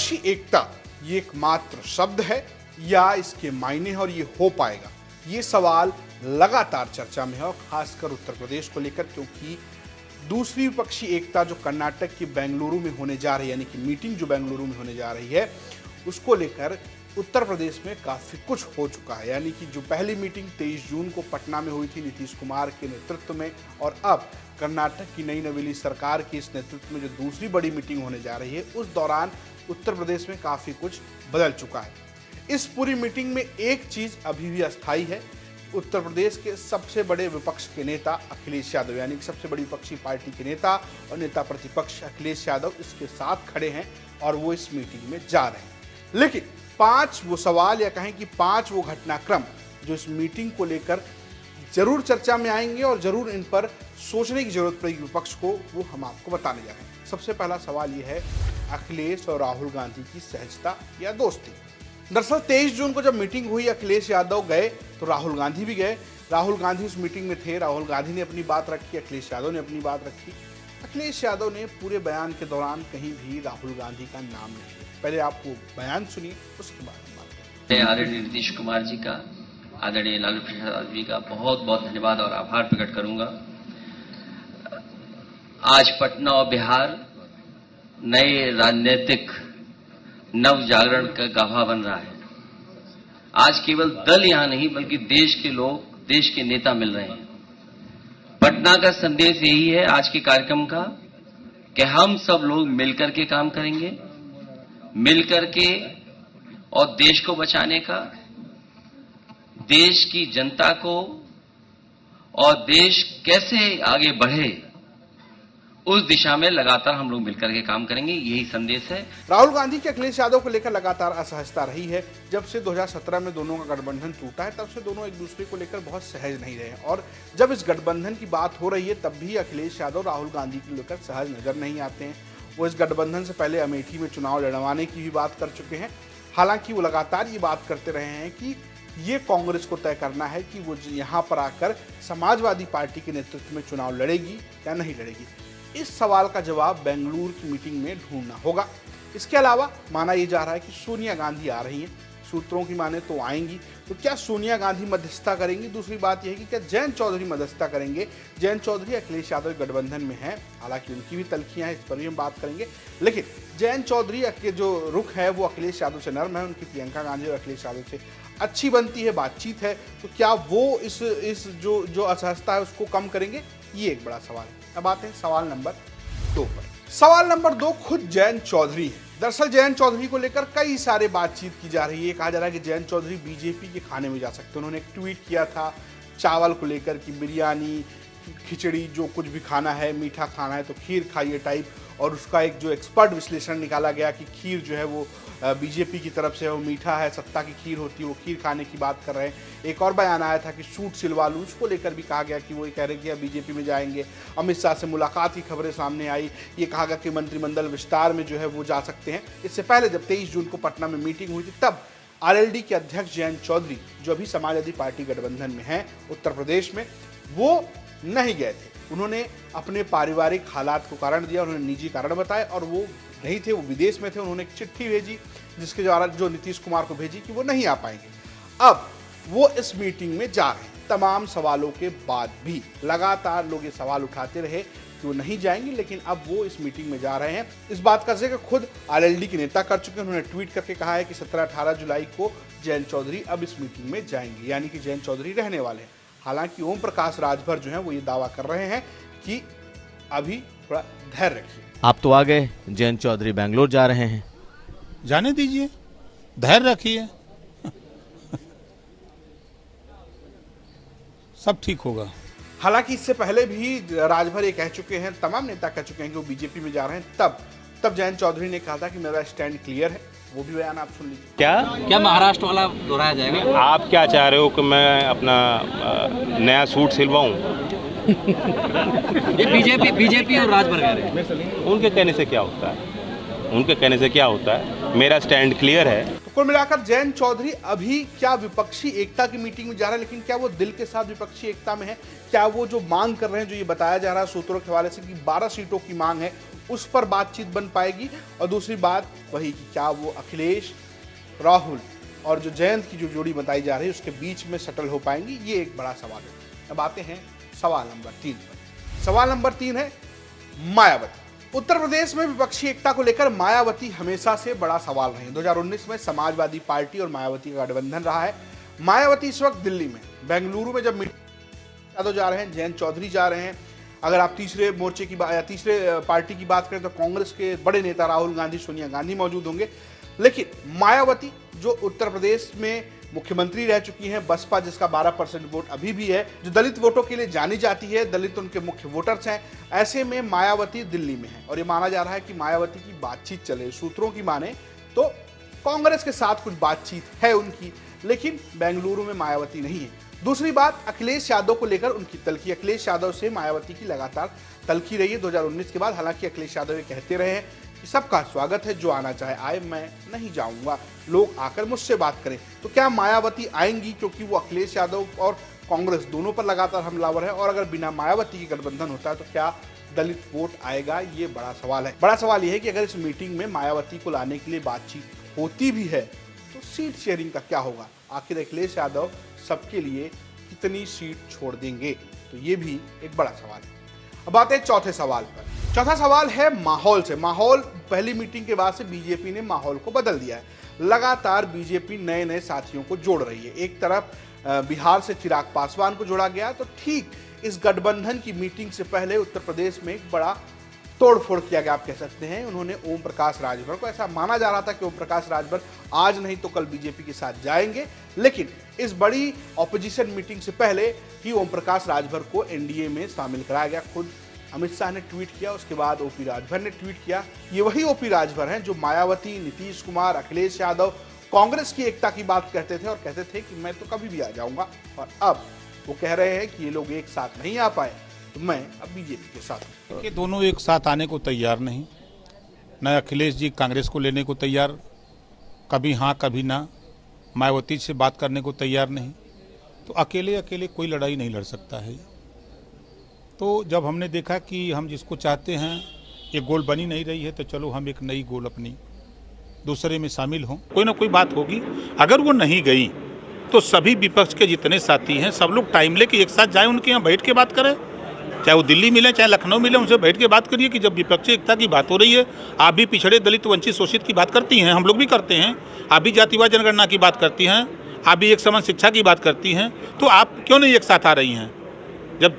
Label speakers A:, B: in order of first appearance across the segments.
A: विपक्षी एकता ये एकमात्र शब्द है या इसके मायने और ये हो पाएगा, ये सवाल लगातार चर्चा में है और खासकर उत्तर प्रदेश को लेकर, क्योंकि दूसरी विपक्षी एकता जो कर्नाटक की बेंगलुरु में होने जा रही है, यानी कि मीटिंग जो बेंगलुरु में होने जा रही है, उसको लेकर उत्तर प्रदेश में काफ़ी कुछ हो चुका है। यानी कि जो पहली मीटिंग 23 जून को पटना में हुई थी नीतीश कुमार के नेतृत्व में, और अब कर्नाटक की नई नवेली सरकार की इस नेतृत्व में जो दूसरी बड़ी मीटिंग होने जा रही है, उस दौरान उत्तर प्रदेश में काफ़ी कुछ बदल चुका है। इस पूरी मीटिंग में एक चीज़ अभी भी अस्थायी है। उत्तर प्रदेश के सबसे बड़े विपक्ष के नेता अखिलेश यादव, यानी कि सबसे बड़ी विपक्षी पार्टी के नेता और नेता प्रतिपक्ष अखिलेश यादव इसके साथ खड़े हैं और वो इस मीटिंग में जा रहे हैं। लेकिन 5 वो सवाल या कहें कि 5 वो घटनाक्रम जो इस मीटिंग को लेकर जरूर चर्चा में आएंगे और जरूर इन पर सोचने की जरूरत पड़ेगी विपक्ष को, वो हम आपको बताने जा रहे हैं। सबसे पहला सवाल ये है अखिलेश और राहुल गांधी की सहजता या दोस्ती। दरअसल 23 जून को जब मीटिंग हुई, अखिलेश यादव गए तो राहुल गांधी भी गए। राहुल गांधी उस मीटिंग में थे, राहुल गांधी ने अपनी बात रखी, अखिलेश यादव ने अपनी बात रखी। अखिलेश यादव ने पूरे बयान के दौरान कहीं भी राहुल गांधी का नाम नहीं लिया। पहले आपको बयान सुनिए, उसके बाद हम बात करें।
B: आदरणीय नीतीश कुमार जी का, आदरणीय लालू प्रसाद यादव जी का बहुत बहुत धन्यवाद और आभार प्रकट करूंगा। आज पटना और बिहार नए राजनीतिक नव जागरण का गवाह बन रहा है। आज केवल दल यहां नहीं बल्कि देश के लोग, देश के नेता मिल रहे हैं। पटना का संदेश यही है आज के कार्यक्रम का कि हम सब लोग मिलकर के काम करेंगे, मिलकर के और देश को बचाने का, देश की जनता को और देश कैसे आगे बढ़े उस दिशा में लगातार हम लोग मिलकर के काम करेंगे, यही संदेश है।
A: राहुल गांधी के अखिलेश यादव को लेकर लगातार असहजता रही है। जब से 2017 में दोनों का गठबंधन टूटा है, तब से दोनों एक दूसरे को लेकर बहुत सहज नहीं रहे, और जब इस गठबंधन की बात हो रही है तब भी अखिलेश यादव राहुल गांधी को लेकर सहज नजर नहीं आते हैं। वो इस गठबंधन से पहले अमेठी में चुनाव लड़वाने की भी बात कर चुके हैं। हालांकि वो लगातार ये बात करते रहे हैं कि ये कांग्रेस को तय करना है कि वो यहाँ पर आकर समाजवादी पार्टी के नेतृत्व में चुनाव लड़ेगी या नहीं लड़ेगी। इस सवाल का जवाब बेंगलुरु की मीटिंग में ढूंढना होगा। इसके अलावा माना यह जा रहा है कि सोनिया गांधी आ रही हैं, सूत्रों की माने तो आएंगी, तो क्या सोनिया गांधी मध्यस्थता करेंगी? दूसरी बात यह है कि क्या जयंत चौधरी मध्यस्थता करेंगे? जयंत चौधरी अखिलेश यादव गठबंधन में हैं, हालांकि उनकी भी तल्खियां हैं, इस पर भी हम बात करेंगे। लेकिन जयंत चौधरी के जो रुख है वो अखिलेश यादव से नर्म है, उनकी प्रियंका गांधी और अखिलेश यादव से अच्छी बनती है, बातचीत है, तो क्या वो इस जो असहजता है उसको कम करेंगे? ये एक बड़ा सवाल है। अब आते हैं सवाल नंबर 2 पर। सवाल नंबर 2 खुद जयंत चौधरी है। दरअसल जयंत चौधरी को लेकर कई सारे बातचीत की जा रही है। कहा जा रहा है कि जयंत चौधरी बीजेपी के खाने में जा सकते हैं। उन्होंने एक ट्वीट किया था चावल को लेकर कि बिरयानी, खिचड़ी, जो कुछ भी खाना है, मीठा खाना है तो खीर खाइए टाइप, और उसका एक जो एक्सपर्ट विश्लेषण निकाला गया कि खीर जो है वो बीजेपी की तरफ से वो मीठा है, सत्ता की खीर होती है, वो खीर खाने की बात कर रहे हैं। एक और बयान आया था कि सूट सिलवा लूं, उसको लेकर भी कहा गया कि वो ये कह रहे हैं कि अब बीजेपी में जाएंगे। अमित शाह से मुलाकात की खबरें सामने आई, ये कहा गया कि मंत्रिमंडल विस्तार में जो है वो जा सकते हैं। इससे पहले जब 23 जून को पटना में मीटिंग हुई थी, तब आरएलडी के अध्यक्ष जयंत चौधरी, जो अभी समाजवादी पार्टी गठबंधन में हैं उत्तर प्रदेश में, वो नहीं गए थे। उन्होंने अपने पारिवारिक हालात को कारण दिया, उन्होंने निजी कारण बताए, और वो नहीं थे, वो विदेश में थे। उन्होंने एक चिट्ठी भेजी जिसके द्वारा जो नीतीश कुमार को भेजी कि वो नहीं आ पाएंगे। अब वो इस मीटिंग में जा रहे हैं। तमाम सवालों के बाद भी लगातार लोग ये सवाल उठाते रहे कि वो नहीं जाएंगे, लेकिन अब वो इस मीटिंग में जा रहे हैं। इस बात का जिक्र खुद आरएलडी के नेता कर चुके हैं। उन्होंने ट्वीट करके कहा है कि 17-18 जुलाई को जयंत चौधरी अब इस मीटिंग में जाएंगे, यानी कि जयंत चौधरी रहने वाले हैं। हालांकि ओम प्रकाश राजभर जो है वो ये दावा कर रहे हैं कि अभी थोड़ा धैर्य रखिए।
C: आप तो आ गए, जयंत चौधरी बेंगलोर जा रहे हैं।
D: जाने दीजिए, धैर्य रखिए, सब ठीक होगा।
A: हालांकि इससे पहले भी राजभर ये कह चुके हैं, तमाम नेता कह चुके हैं कि वो बीजेपी में जा रहे हैं। तब जयंत चौधरी ने कहा था कि मेरा स्टैंड क्लियर है। वो भी बयान आप सुन लीजिए।
E: क्या महाराष्ट्र वाला दोहराया जाएगा?
F: आप क्या चाह रहे हो कि मैं अपना नया सूट सिलवाऊं?
E: ये बीजेपी और राजभर कह रहे हैं।
F: उनके कहने से क्या होता है? उनके कहने से क्या होता है? मेरा स्टैंड क्लियर है।
A: तो कुल मिलाकर जयंत चौधरी अभी क्या विपक्षी एकता की मीटिंग में जा रहे हैं, लेकिन क्या वो दिल के साथ विपक्षी एकता में है? क्या वो जो मांग कर रहे हैं, जो ये बताया जा रहा है सूत्रों के हवाले से कि 12 सीटों की मांग है, उस पर बातचीत बन पाएगी? और दूसरी बात वही कि क्या वो अखिलेश, राहुल और जो जयंत की जो जोड़ी बताई जा रही है उसके बीच में सेटल हो पाएंगी? ये एक बड़ा सवाल है। अब आते हैं सवाल नंबर 3 पर। सवाल नंबर 3 है मायावती। उत्तर प्रदेश में विपक्षी एकता को लेकर मायावती हमेशा से बड़ा सवाल रही। 2019 में समाजवादी पार्टी और मायावती का गठबंधन रहा है। मायावती इस वक्त दिल्ली में, बेंगलुरु में जब मीटिंग यादव जा रहे हैं, जयंत चौधरी जा रहे हैं। अगर आप तीसरे मोर्चे की बात या तीसरे पार्टी की बात करें तो कांग्रेस के बड़े नेता राहुल गांधी, सोनिया गांधी मौजूद होंगे। लेकिन मायावती जो उत्तर प्रदेश में मुख्यमंत्री रह चुकी हैं, बसपा जिसका 12% वोट अभी भी है, जो दलित वोटों के लिए जानी जाती है, दलित उनके मुख्य वोटर्स हैं, ऐसे में मायावती दिल्ली में है। और ये माना जा रहा है कि मायावती की बातचीत चले। सूत्रों की माने तो कांग्रेस के साथ कुछ बातचीत है उनकी, लेकिन बेंगलुरु में मायावती नहीं है। दूसरी बात, अखिलेश यादव को लेकर उनकी तल्खी। अखिलेश यादव से मायावती की लगातार तल्खी रही है 2019 के बाद। हालांकि अखिलेश यादव ये कहते रहे हैं कि सबका स्वागत है, जो आना चाहे आए, मैं नहीं जाऊंगा, लोग आकर मुझसे बात करें। तो क्या मायावती आएंगी, क्योंकि वो अखिलेश यादव और कांग्रेस दोनों पर लगातार हमलावर है? और अगर बिना मायावती की गठबंधन होता है तो क्या दलित वोट आएगा? ये बड़ा सवाल है। बड़ा सवाल यह है कि अगर इस मीटिंग में मायावती को लाने के लिए बातचीत होती भी है तो सीट शेयरिंग का क्या होगा? आखिर अखिलेश यादव सबके लिए कितनी सीट छोड़ देंगे? तो ये भी एक बड़ा सवाल है। अब आते हैं चौथे सवाल पर। चौथा सवाल है माहौल से। माहौल, पहली मीटिंग के बाद से बीजेपी ने माहौल को बदल दिया है। लगातार बीजेपी नए नए साथियों को जोड़ रही है। एक तरफ बिहार से चिराग पासवान को जोड़ा गया, तो ठीक इस गठबंधन की मीटिंग से पहले उत्तर प्रदेश में एक बड़ा तोड़फोड़ किया गया, आप कह सकते हैं। उन्होंने ओम प्रकाश राजभर को, ऐसा माना जा रहा था कि ओम प्रकाश राजभर आज नहीं तो कल बीजेपी के साथ जाएंगे, लेकिन इस बड़ी ऑपोजिशन मीटिंग से पहले ही ओम प्रकाश राजभर को एनडीए में शामिल कराया गया। खुद अमित शाह ने ट्वीट किया, उसके बाद ओपी राजभर ने ट्वीट किया। ये वही ओपी राजभर हैं जो मायावती, नीतीश कुमार, अखिलेश यादव, कांग्रेस की एकता की बात कहते थे और कहते थे कि मैं तो कभी भी आ जाऊंगा। और अब वो कह रहे हैं कि ये लोग एक साथ नहीं आ पाए, तो मैं अब बीजेपी के साथ हूं।
D: ये दोनों एक साथ आने को तैयार नहीं। न अखिलेश जी कांग्रेस को लेने को तैयार, कभी हाँ कभी ना, मायावती से बात करने को तैयार नहीं। तो अकेले अकेले कोई लड़ाई नहीं लड़ सकता है। तो जब हमने देखा कि हम जिसको चाहते हैं ये गोल बनी नहीं रही है, तो चलो हम एक नई गोल अपनी दूसरे में शामिल हों, कोई ना कोई बात होगी। अगर वो नहीं गई तो सभी विपक्ष के जितने साथी हैं सब लोग टाइम लेके एक साथ जाएं, उनके यहाँ बैठ के बात करें। चाहे वो दिल्ली मिले चाहे लखनऊ मिले, उनसे बैठ के बात करिए कि जब विपक्षी एकता की बात हो रही है, आप भी पिछड़े दलित वंचित शोषित की बात करती हैं, हम लोग भी करते हैं, आप भी जातिवाद जनगणना की बात करती हैं, आप भी एक समान शिक्षा की बात करती हैं, तो आप क्यों नहीं एक साथ आ रही हैं? जब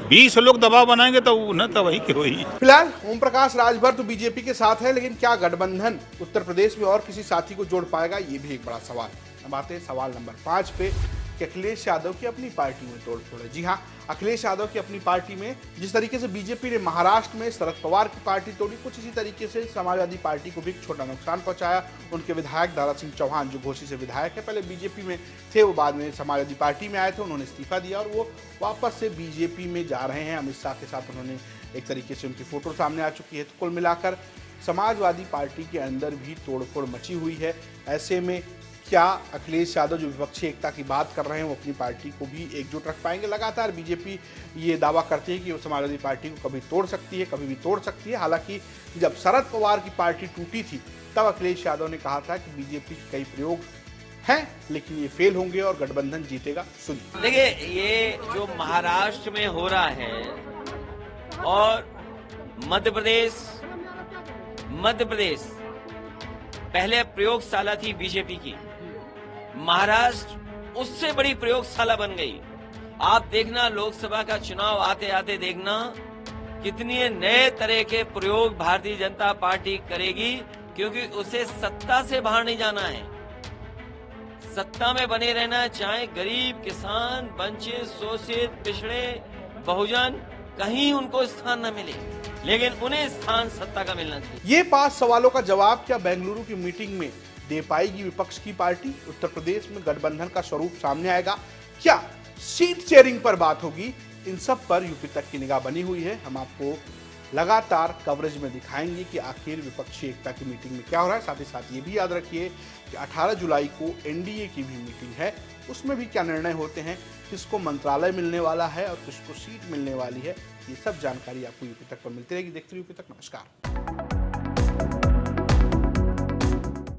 D: 20 लोग दबाव बनाएंगे तो न तो वही क्यों ही।
A: फिलहाल ओम प्रकाश राजभर तो बीजेपी के साथ है, लेकिन क्या गठबंधन उत्तर प्रदेश में और किसी साथी को जोड़ पाएगा? ये भी एक बड़ा सवाल है। अब आते हैं सवाल नंबर 5 पे कि अखिलेश यादव की अपनी पार्टी में तोड़फोड़ है। जी हाँ, अखिलेश यादव की अपनी पार्टी में जिस तरीके से बीजेपी ने महाराष्ट्र में शरद पवार की पार्टी तोड़ी, कुछ इसी तरीके से समाजवादी पार्टी को भी छोटा नुकसान पहुंचाया। उनके विधायक दारा सिंह चौहान, जो घोसी से विधायक है, पहले बीजेपी में थे, वो बाद में समाजवादी पार्टी में आए थे, उन्होंने इस्तीफा दिया और वो वापस से बीजेपी में जा रहे हैं। अमित शाह के साथ उन्होंने एक तरीके से उनकी फोटो सामने आ चुकी है। तो कुल मिलाकर समाजवादी पार्टी के अंदर भी तोड़फोड़ मची हुई है। ऐसे में क्या अखिलेश यादव जो विपक्षी एकता की बात कर रहे हैं वो अपनी पार्टी को भी एकजुट रख पाएंगे? लगातार बीजेपी ये दावा करती है कि वो समाजवादी पार्टी को कभी तोड़ सकती है, कभी भी तोड़ सकती है। हालांकि जब शरद पवार की पार्टी टूटी थी तब अखिलेश यादव ने कहा था कि बीजेपी के कई प्रयोग हैं लेकिन ये फेल होंगे और गठबंधन जीतेगा। सुनिए।
G: देखिए, ये जो महाराष्ट्र में हो रहा है और मध्य प्रदेश पहले प्रयोगशाला थी बीजेपी की, महाराष्ट्र उससे बड़ी प्रयोगशाला बन गई। आप देखना, लोकसभा का चुनाव आते आते देखना कितने नए तरह के प्रयोग भारतीय जनता पार्टी करेगी, क्योंकि उसे सत्ता से बाहर नहीं जाना है, सत्ता में बने रहना है। चाहे गरीब, किसान, वंचित, शोषित, पिछड़े, बहुजन, कहीं उनको स्थान न मिले, लेकिन उन्हें स्थान सत्ता का मिलना चाहिए।
A: ये 5 सवालों का जवाब क्या बेंगलुरु की मीटिंग में दे पाएगी विपक्ष की पार्टी? उत्तर प्रदेश में गठबंधन का स्वरूप सामने आएगा? क्या सीट शेयरिंग पर बात होगी? इन सब पर यूपी तक की निगाह बनी हुई है। हम आपको लगातार कवरेज में दिखाएंगे कि आखिर विपक्षी एकता की मीटिंग में क्या हो रहा है। साथ ही साथ ये भी याद रखिए कि 18 जुलाई को एनडीए की भी मीटिंग है, उसमें भी क्या निर्णय होते हैं, किसको मंत्रालय मिलने वाला है और किसको सीट मिलने वाली है, ये सब जानकारी आपको यूपी तक पर मिलती रहेगी। देखते रहिए यूपी तक। नमस्कार।